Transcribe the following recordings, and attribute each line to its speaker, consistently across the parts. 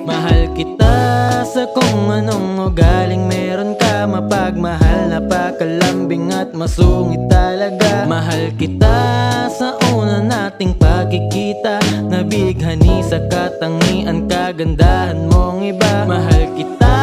Speaker 1: Mahal kita sa kung anong ugaling meron ka, mapagmahal, napakalambing at masungit talaga. Mahal kita sa una nating pagkikita, nabighani sa katangian, kagandahan mong iba. Mahal kita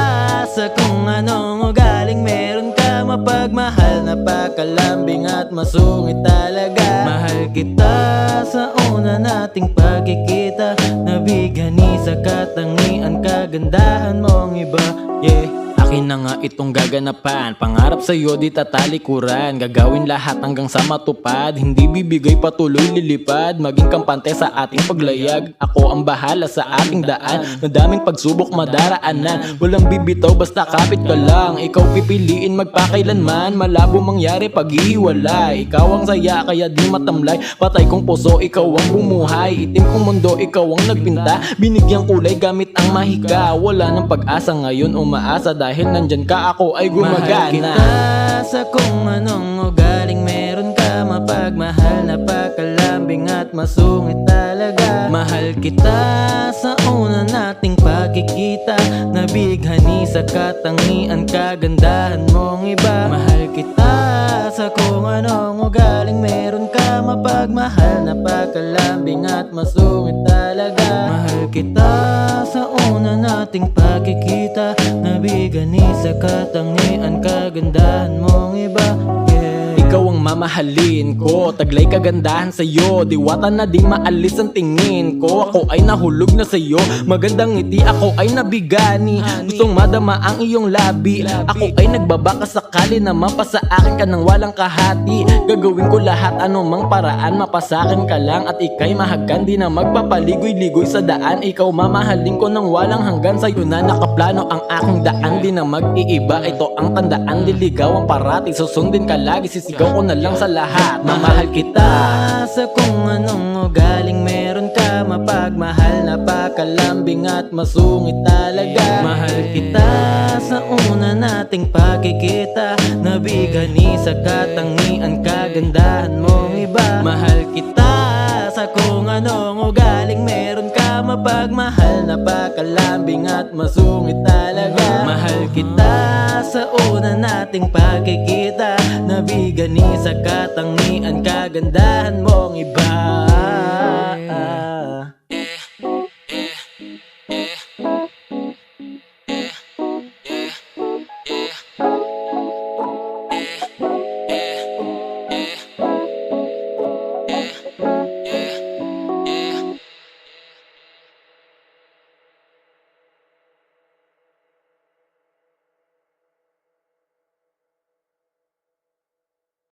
Speaker 1: sa kung anong ugaling meron ka, mapagmahal, napakalambing at masungit talaga. Mahal kita sa una nating pagkikita, nabighani sa katangian, kagandahan mong iba. Yeah. Akin na nga itong gaganapan, pangarap sa'yo di tatalikuran, gagawin lahat hanggang sa matupad, hindi bibigay patuloy lilipad, maging kampante sa ating paglayag. Ako ang bahala sa ating daan, madaming pagsubok madaraanan, walang bibitaw basta kapit ka lang. Ikaw pipiliin magpakailanman, malabo mangyari paghihiwalay. Ikaw ang saya kaya di matamlay, patay kong puso ikaw ang bumuhay, itim kong mundo ikaw ang nagpinta, binigyang kulay gamit ang mahika. Wala ng pag-asa ngayon, umaasa dahil nandyan ka, ako ay gumagana. Mahal kita sa kung anong ugaling meron ka, mapagmahal, napakalambing at masungit talaga. Mahal kita sa una nating pagkikita, nabighani sa katangian, kagandahan mong iba. Mahal kita sa kung anong ugaling meron ka, mapagmahal, napakalambing at masungit talaga. Mahal kita sa una nating pagkikita, nabighani sa katangian, kagandahan mong iba. Ikaw ang mamahalin ko, taglay kagandahan sa'yo, diwata na di maalis ang tingin ko. Ako ay nahulog na sa'yo, magandang ngiti, ako ay nabigani, gustong madama ang iyong labi. Ako ay nagbabaka sakali na mapasa akin ka nang walang kahati. Gagawin ko lahat anumang paraan, mapasakin ka lang at ikay mahagan, di na magpapaligoy-ligoy sa daan. Ikaw mamahalin ko nang walang hanggan, sa'yo na nakaplano ang aking daan, di na mag-iiba. Ito ang tandaan, liligaw ang parati, susundin ka lagi, sisigaw ko na lang sa lahat. Mamahal kita sa kung anong ugaling meron ka, mapagmahal, napakalambing at masungit talaga. Mahal kita sa una nating pagkikita, nabighani sa katangian, kagandahan mong iba. Mahal kita sa kung anong ugaling meron ka, mapagmahal, napakalambing at masungit talaga. Mahal kita sa una nating pagkikita, nabighani sa katangian, kagandahan mong iba.